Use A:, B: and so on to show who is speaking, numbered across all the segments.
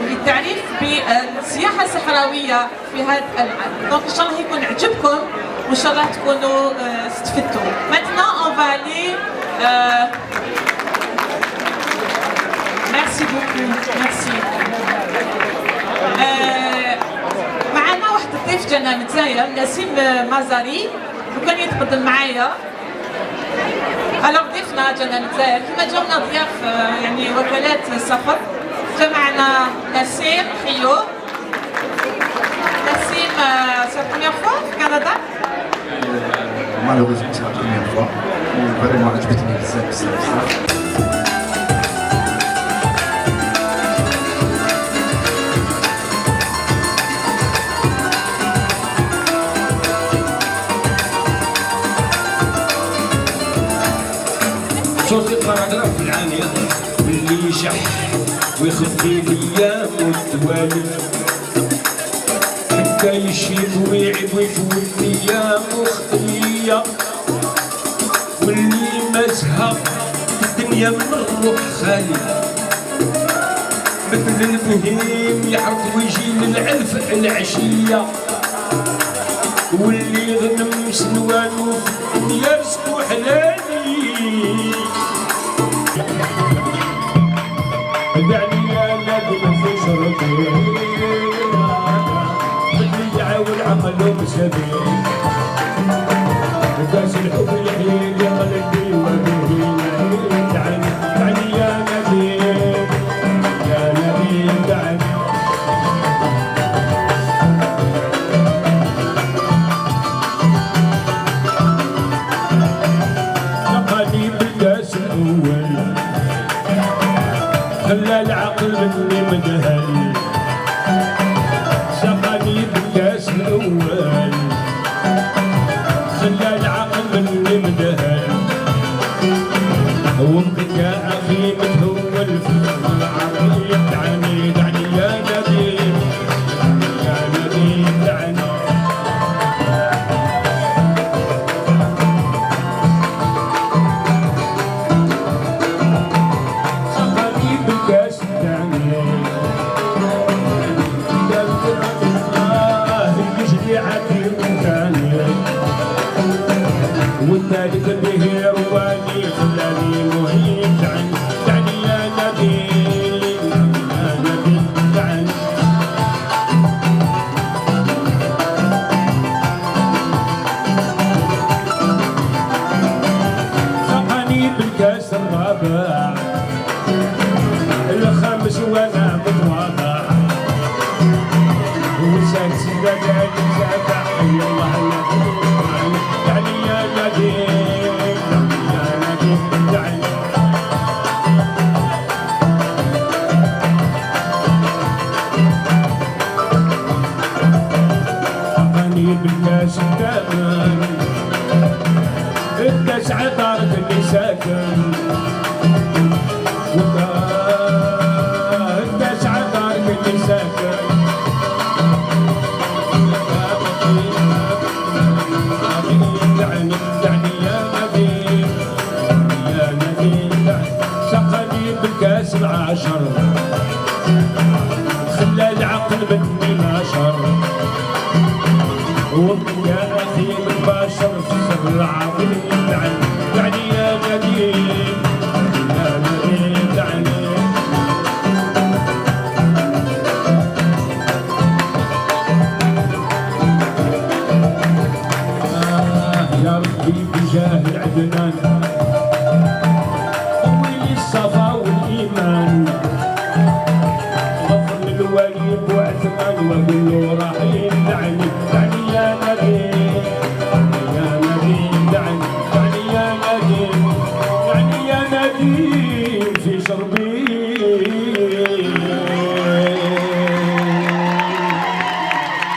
A: للتعريف بالسياحة الصحراوية في هذا العام. دونك إن شاء الله يكون عجبكم وإن شاء الله تكونوا استفدتوا. Maintenant on va aller merci beaucoup merci. معنا واحد الضيف جانا من الجزائر نسيم مازاري وكان يتقدم معايا. الوغ ضيفنا جانا من الجزائر كيما جاونا ضياف يعني وكالات السفر. جا معنا نسيم حيو. نسيم c'est la première fois في كندا؟
B: Malheureusement c'est la première fois. Vraiment عجبتني بزاف بزاف.
C: صوتي باراغراف العانية واللي يشح ويخفي ليا والدوالي هكا يشيب ويعيب ويفوت ليا مخلية واللي مازها الدنيا من الروح خالية مثل البهيم يعرض ويجي للعلف العشية واللي غنم سنوانو في الدنيا رزقو حلالي دعني يا نادم في شرطي بدي يعاون عمله بسبيل كاس الحب يحيي يا قلبي وبه دعني يا نادم يا نادم دعني لقاني بالكاس الاول خلى العقل مني مدهل سقاني بالكاس الاول خلى العقل مني مدهل وبقيت يا اخي متهول في العقل دعني دعني يا نديم يا نديم دعني والثالث به رواني خلاني مهين دعني دعني يا نبيل يا نبيل دعني سقاني بالكاس الرابع الخامس وانا متواضع والسادس بدأ يتابع يلا دعني يا نديم يا نديم دعني سقاني بالكاس الثامن الكاس عطارة اللي ساكن الكاس عطارة اللي ساكن دعني دعني يا نديم يا نديم دعني سقاني بالكاس العاشر خلى العقل مني ناشر وبقى اخي مباشر في سر العظيم دعني دعني يا نديم يا نديم دعني يا ربي بجاه العدنان قوي الصفا والايمان غفر للوليد وعثمان واقول له رحيم دعني دعني يا نديم يا نديم دعني دعني يا نديم دعني يا نديم في شربي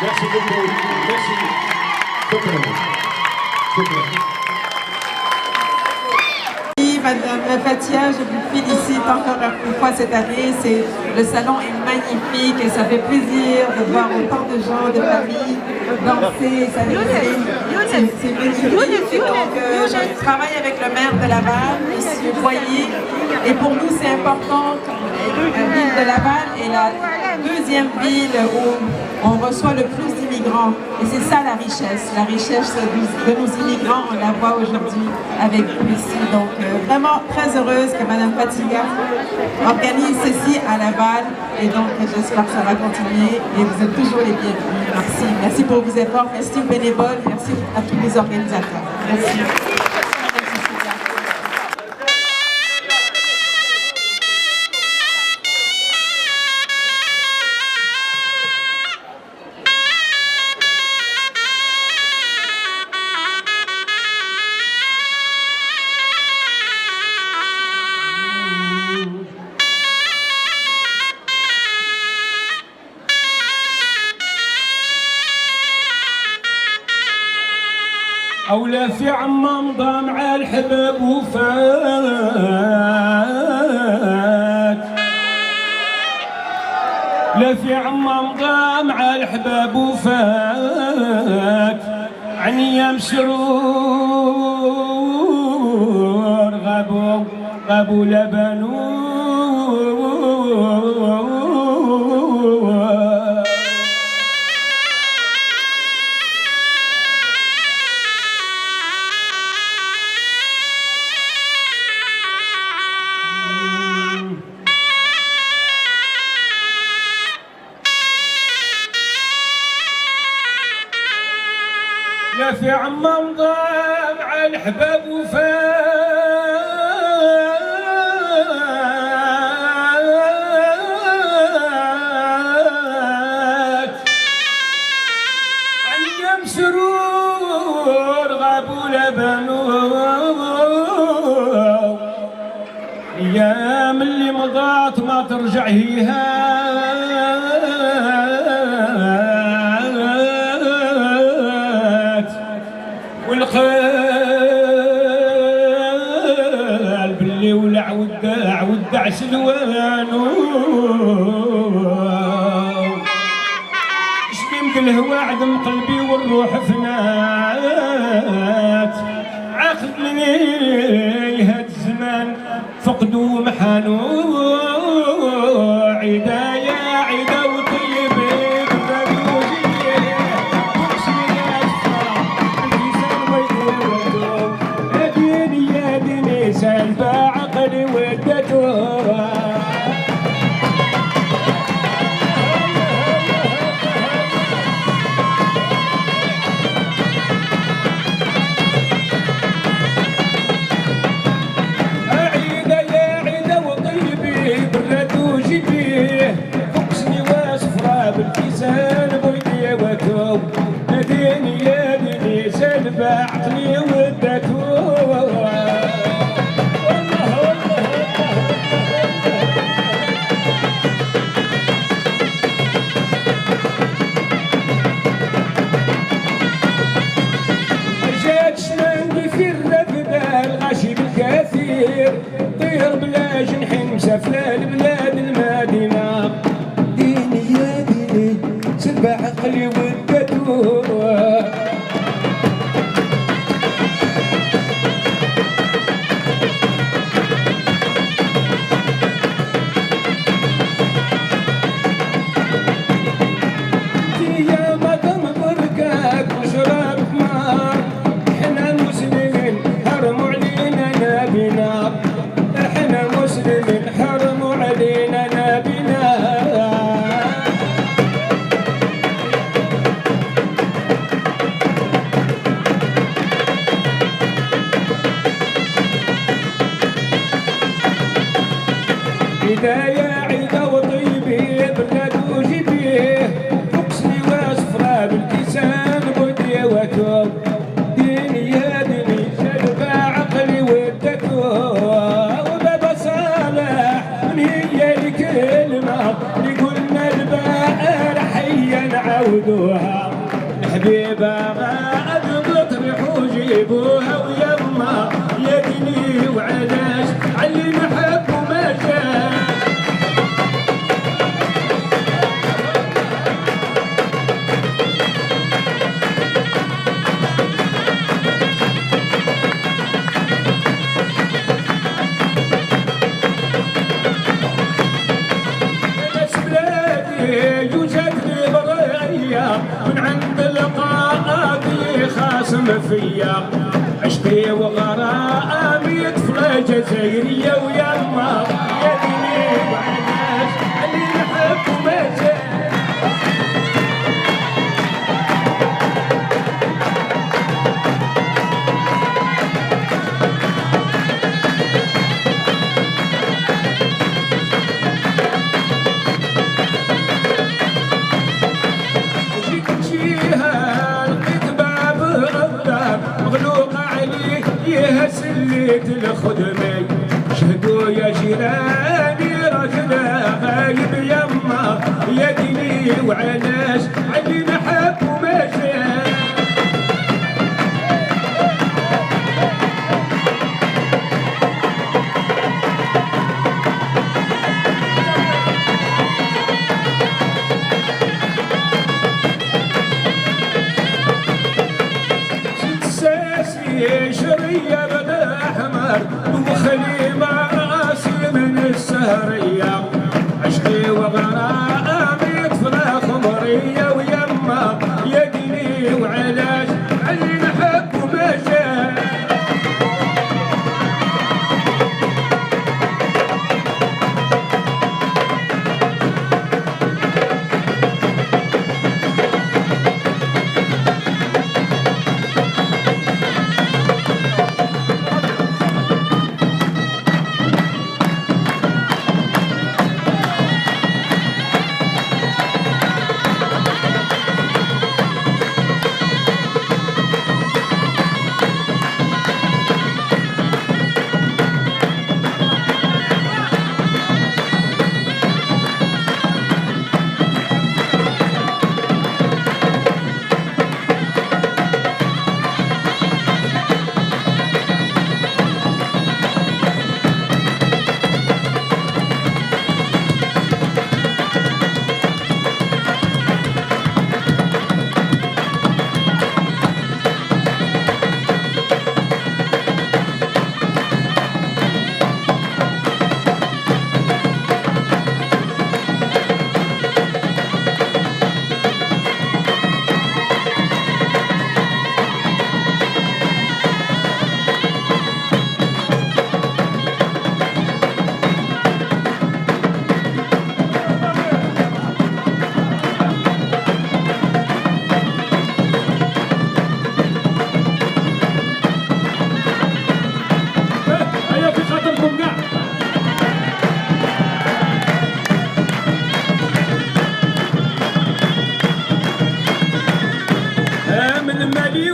C: merci beaucoup merci شكرا
D: Madame Fatia, je vous félicite encore une fois, cette année. Le salon est magnifique et ça fait plaisir de voir autant de gens, de familles danser, s'amuser. C'est magnifique. Donc, je travaille avec le maire de Laval, M. Boyer, et pour nous c'est important. La ville de Laval est la deuxième ville où on reçoit le plus d'immigrants. Et c'est ça la richesse. La richesse de nos immigrants, on la voit aujourd'hui avec vous ici. Donc vraiment très heureuse que Mme Fatiga organise ceci à Laval. Et donc j'espère que ça va continuer. Et vous êtes toujours les bienvenus. Merci. Merci pour vos efforts. Merci aux bénévoles. Merci à tous les organisateurs. Merci.
C: أولى في عمام مضى مع الحباب وفات لا في عمام مضى مع الحباب وفات عن أيام سرور غابوا لبنوا لا في عمام ضام على الحباب وفات عن يم سرور غابوا لبنوا ايام اللي مضات ما ترجع هيها والقلب اللي ولع ودع سلوانو شممت الهوى عدم قلبي والروح فنات عقلني هاد الزمان فقدوا محانو عدايا عدا وطيبي سلبى عقلي ودته عيدة يا عيدة وطيبي برد وجبيه فوقسني وصفرا بالكيسان بيدي وتوب ديني يا ديني سلبى عقلي ودته طير بلا جنحين مسافرة لبلاد المدينة ديني يا ديني سلبى عقلي ودته يا مدام بركاك وشراب حمار احنا مسلمين هرموا علينا نبينا احنا مسلمين حرموا علينا نبينا بداية عيدة وطيبي بلاد وجبيه فوقسني وصفرا بالكيسان بودي وتوب ديني يا ديني سلبى عقلي ودته وبابا صالح من هي الكلمة اللي قلنا البارح هي نعودوها الحبيبة غاد بطرحوا جيبوها ويما يا ديني وعلاش علي نحب وما جاش تسمى فيا عشقي وغرامي طفلة جزائرية ويما يا ديني وعلاش اللي نحب وما جاش. سليت الخدمي شهدوا يا جيراني راكنا غايب يما يا ديني وعلاش علي نحب وما جاش. شرية بدا أحمر وخلي مع راسي من السهرية عشقي وغرامي طفلة خمرية ويما يا ديني وعلاش علي نحب وما جاش.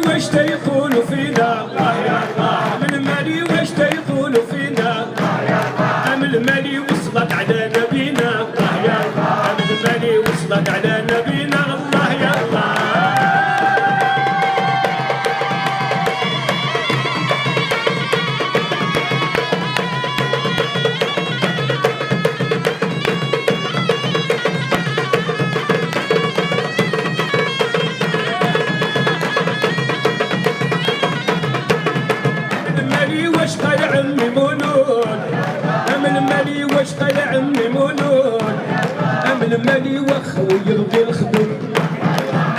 C: واش تيقولوا فينا من مالي واش تيقولوا فينا ام المالي وصلت على نبينا ام المالي وصلت على نبينا الله يا الله. واش قال عمي مولود ام المالي واش قال عمي مولود ام المالي واخوي يبغي الخدود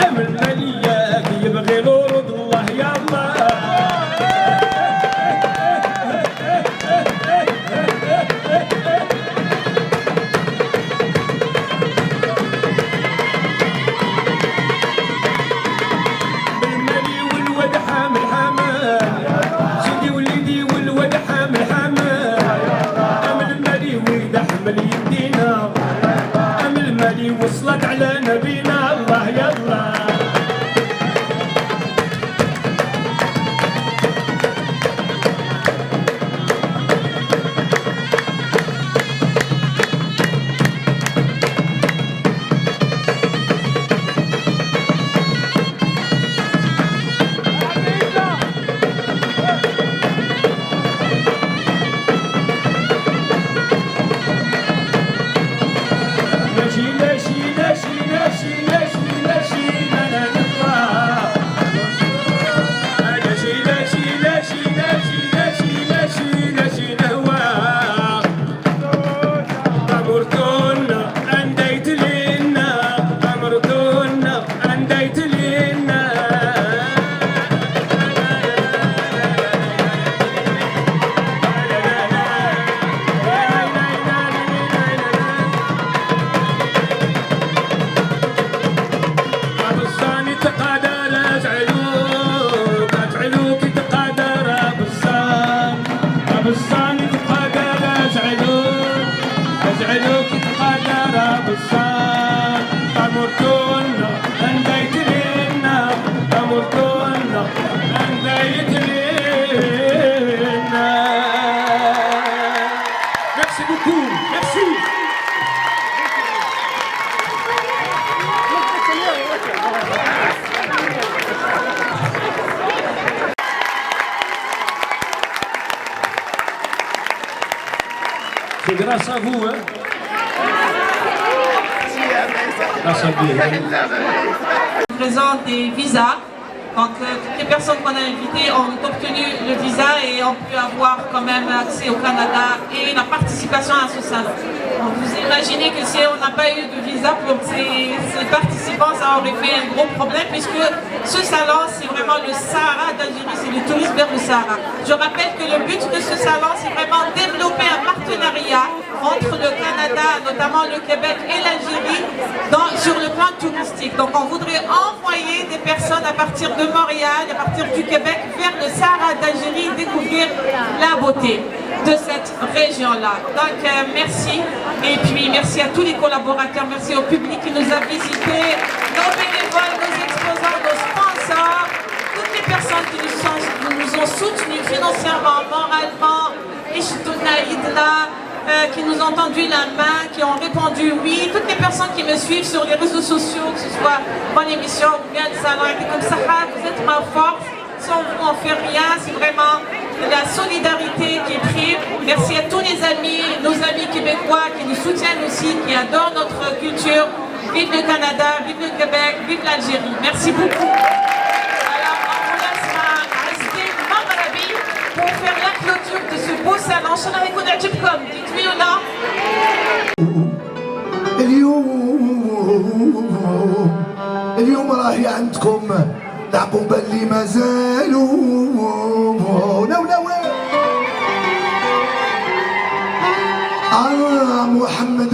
C: ام المالي ياك يبغي الورود الله يا الله. بالمالي والواد حامل حمال سيدي وليدي والواد حامل حمال ام المالي ويدا حمل يدينا ام المالي وصلت على نبينا الله يا الله. C'est grâce à vous, hein. Grâce à vous.
A: On présente des visas. Donc toutes les personnes qu'on a invitées ont obtenu le visa et ont pu avoir quand même accès au Canada et la participation à ce salon. Donc vous imaginez que si on n'a pas eu de visa pour ces participants, ça aurait fait un gros problème puisque ce salon c'est vraiment le Sahara d'Algérie, c'est le tourisme vers le Sahara. Je rappelle que le but de ce salon c'est vraiment développer un partenariat entre le Canada, notamment le Québec et l'Algérie sur le plan touristique. Donc on voudrait envoyer des personnes à partir de Montréal, à partir du Québec, vers le Sahara d'Algérie, découvrir la beauté de cette région-là. Donc merci, et puis merci à tous les collaborateurs, merci au public qui nous a visités, nos bénévoles, nos exposants, nos sponsors, toutes les personnes qui nous ont soutenus financièrement, moralement, qui nous ont tendu la main, qui ont répondu oui, toutes les personnes qui me suivent sur les réseaux sociaux, que ce soit mon émission ou bien le salon, comme ça, vous êtes ma force, sans vous on fait rien, c'est vraiment la solidarité qui prime. Merci à tous les amis, nos amis québécois qui nous soutiennent aussi, qui adorent notre culture. Vive le Canada, vive le Québec, vive l'Algérie. Merci beaucoup. Alors on vous laissera rester Maghrabi pour faire la clôture de ce beau salon. Je n'avais qu'on comme dites oui ou non.
E: اليوم راهي عندكم العقوبة اللي مازالوا محمد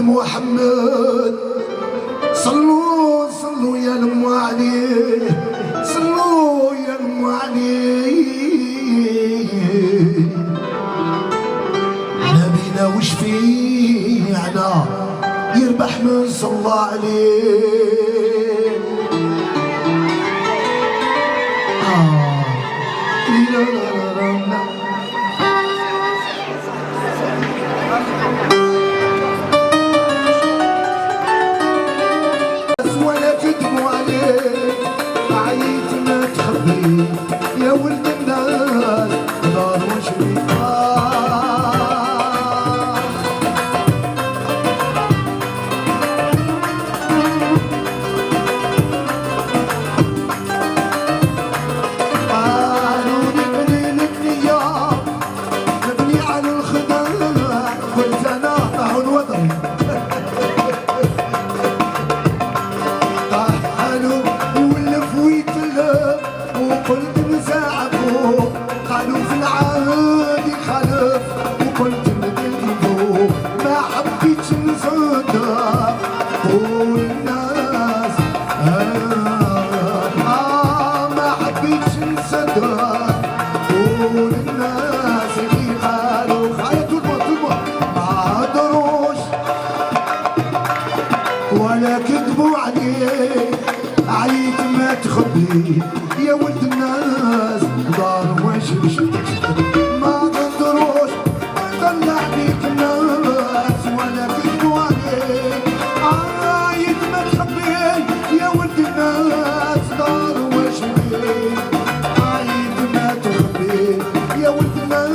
E: صلوا يا لم عليه صلوا يا لم عليه نبينا وش فينا يربح من صلى عليه لا ولا تدموا عليه عييت ما تخبي يا ولد الناس دار وشريك ولا كذبوا عليه عييت ما تخبي يا ولد الناس دار وش ما قدروش طلع بيك الناس ولا كذبوا عليه عييت ما تخبي يا ولد الناس دار وش عييت ما تخبي يا ولد الناس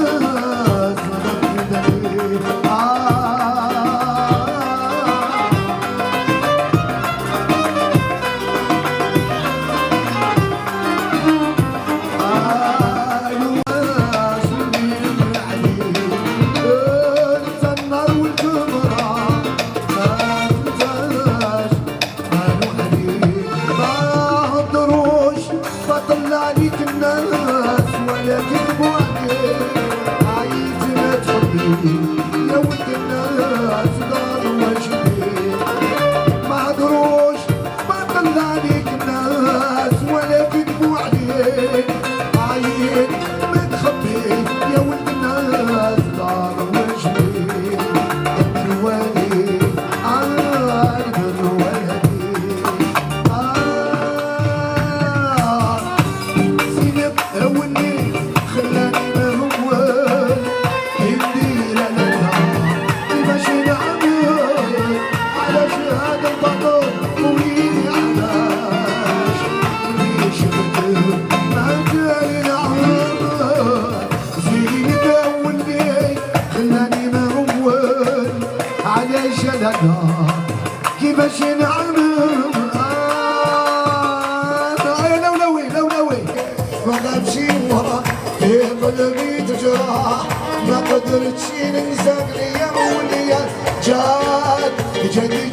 E: ما غنمشي ورا فيه قلبي تجرح ما قدرتش ننسى الايام والليال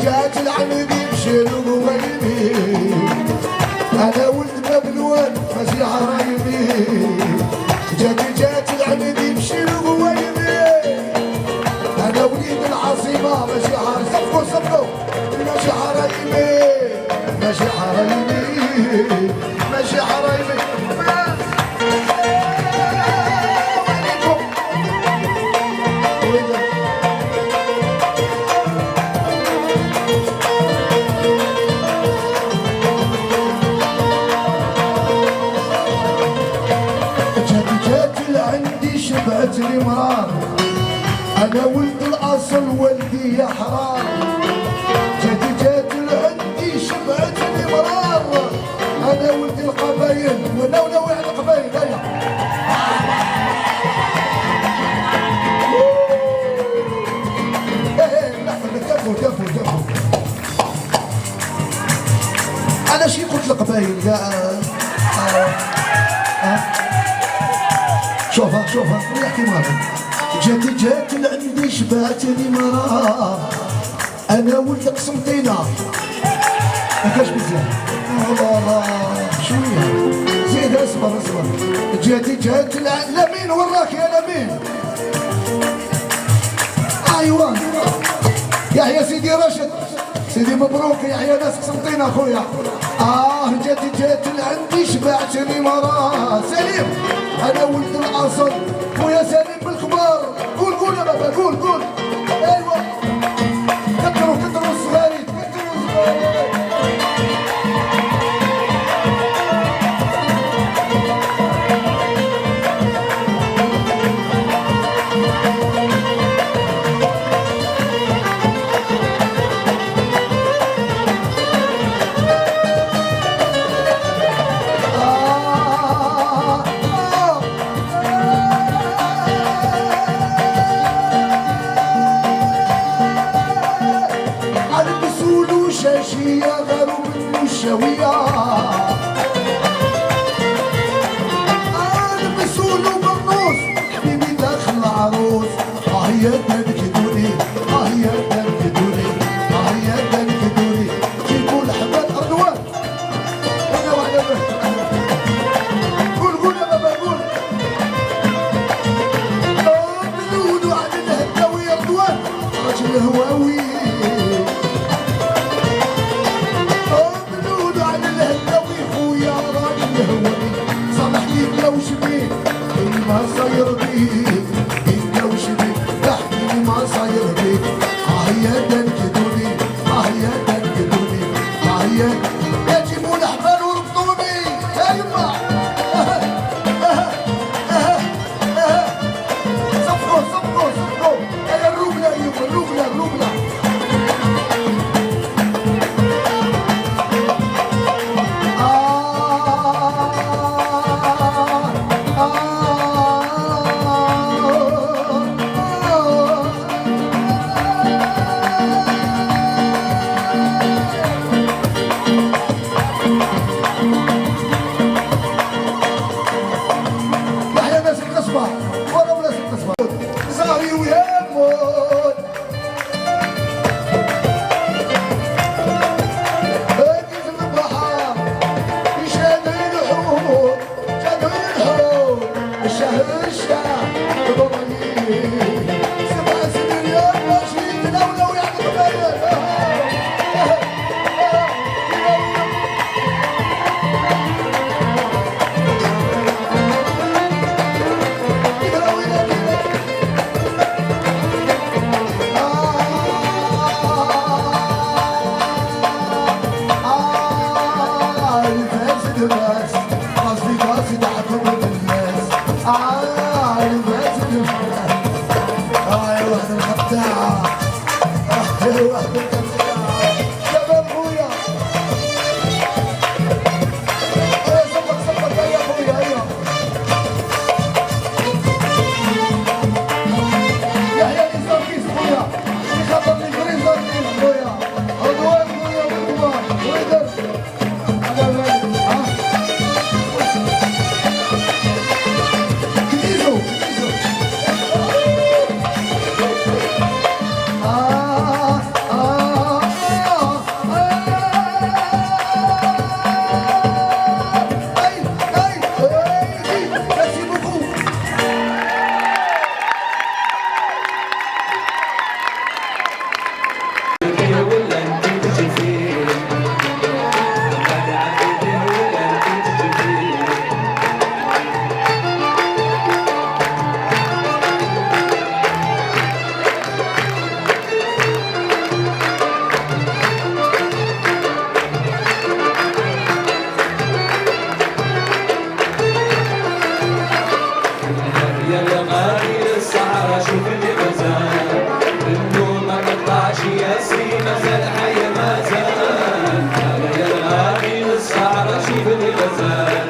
E: جات العنبي بشيرو قويبي انا ولد مبلول ماشي عرايبي جات العنبي بشيرو قويبي انا وليد العاصمه ماشي عرايبي صفقوا ماشي عرايبي ماشي عرايبي ماشي عرايبي شبعتني مرار انا ولد الاصل والدي يا حرار جات لعندي شبعتني مرار انا ولد القبايل وناوي على القبايل هيا كفو انا شي قلت القبايل شوفها يحكي مرة جات لعندي شبعتني مرار انا ولد قسمطينة ما كاش بزاف الله شوية زيد اصبر جات لمين وراك يا لمين ايوا يحيى سيدي راشد سيدي مبروك يحيى ناس قسمطينة اخويا جات لعندي شبعتني مرار سليم انا ولد الاصل خويا سليم بالكبار قول يا بابا قول ايوا كثروا الصغاريت شاشية غروب النشوية لبسولو بالنص حبيبي داخل العروس يا تنكدوني يا تنكدوني يا تنكدوني جيبوا الحبات أردوان أنا وحدة قول يا بابا قول بنودو على الهداوي أردوان راجل هواوي ويدر على بالي ها كنيزو
F: يا الغالي الصحراء شوف اللي غزال النوم ما قطعش يا سيما زال حي ما زال يا الغالي الصحراء شوف اللي غزال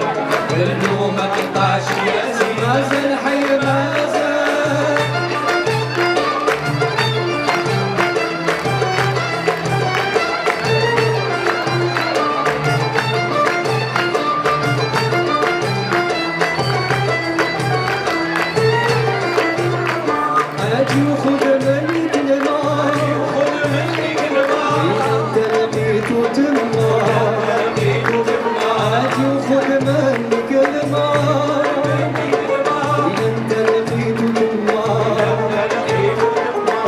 F: النوم ما قطعش يا سيما زال حي ما زال اجي وخذ مني كلمة انت لقيت وتمار اجي وخذ مني كلمة انت لقيت وتمار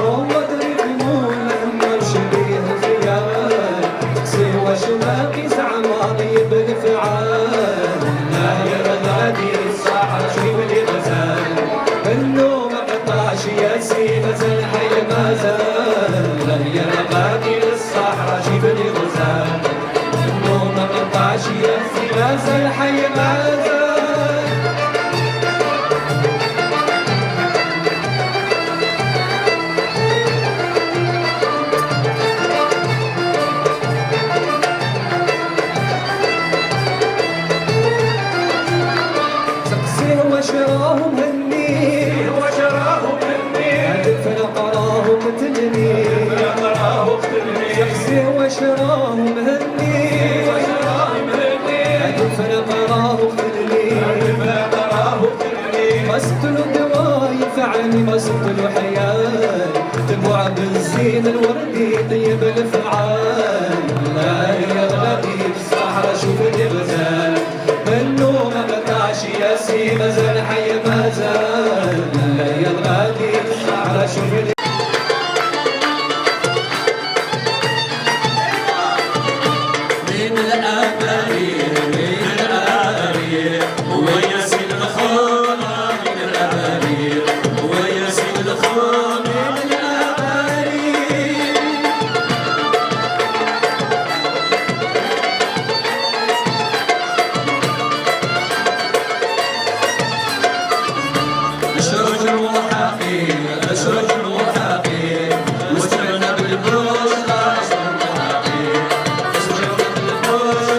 F: وما تريدون لما شبيه الخيال سوى شباقي زعماضي بالفعال لا يرضى الصحراء شوف اللي غزال النوم يا سيما زال حي ما زال يا باقي للصحراء جيبني غزال النوم ما قطعش يا سيما زال حي ما زال سقسيه وشراهم هني فنقراهم تجني شخصي وشراهم هني فنقراهم تجني قصد الدواء ينفعني قصد الحياة تبوع بالزين الوردي طيب الفعال لا يغلبي الصحراء شوف الغزال النوم ما قطعش يا سيما زال حي ما زال لا يغلبي الصحراء شوف من الأمارير من الأمارير ويسيل الخونا من الأمارير ويسيل الخونا من الأمارير اشرج الوحاقي اشرج الوحاقي واستغنى بالبوش لا اشرج الوحاقي استغنى بالبوش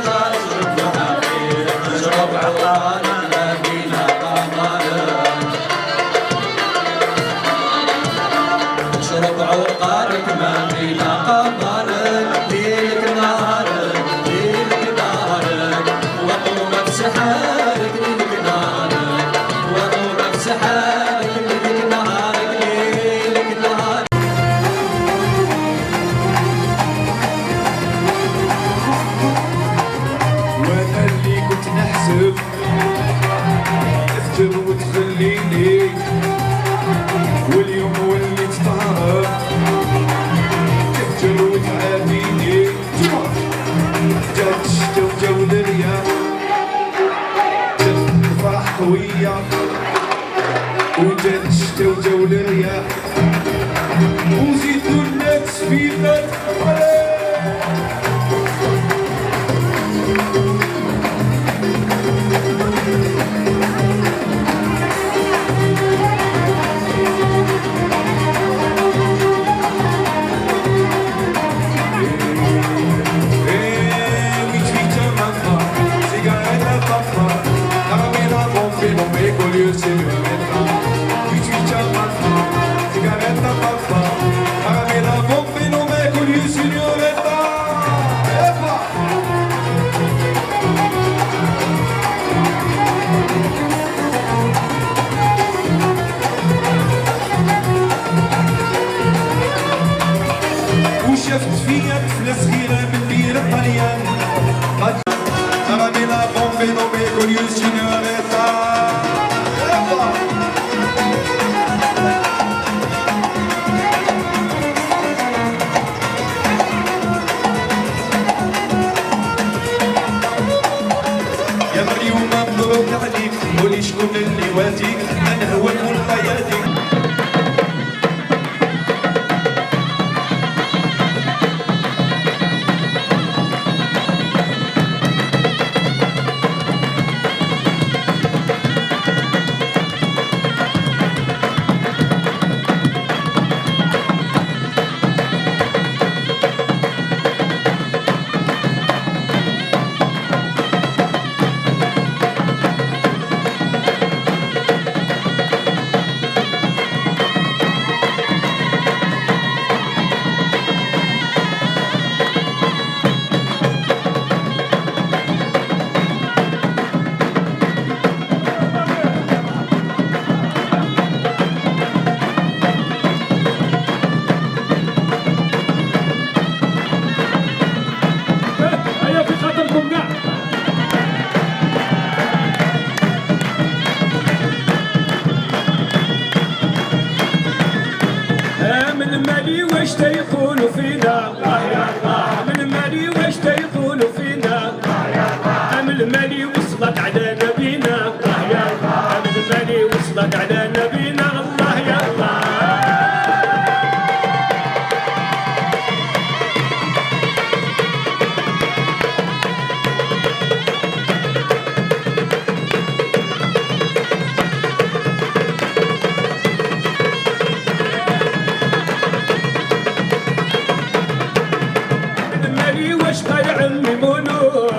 C: عمي مولود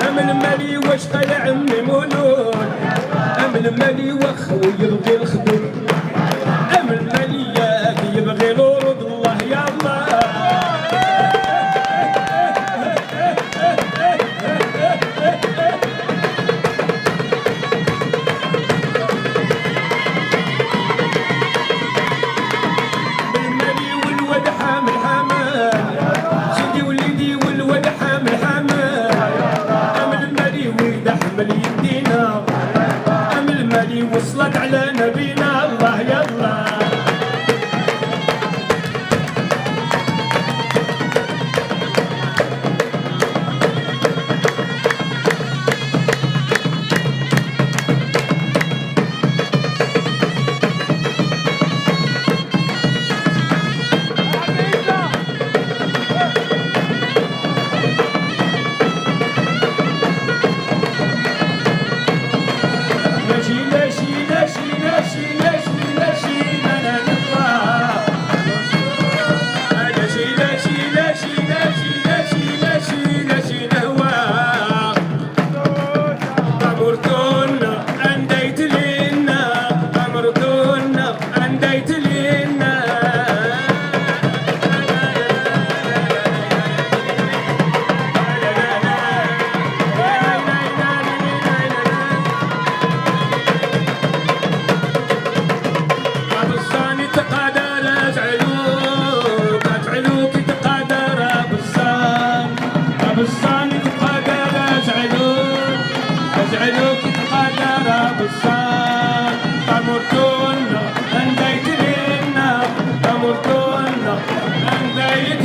C: أمن مالي واش قال عمي مولود أمن مالي وخو يبغي الخدود أمن مالي ياك يبغي الورود الله يا الله بالمالي والواد حامل حمال سيدي وليدي والواد حامل حمال أمن مالي ويدا حمل يدينا أمن مالي وصلت على نبينا الله يا الله أزعلوك تقدر بالصان أمرتونا أنديت لنا أمرتونا أنديت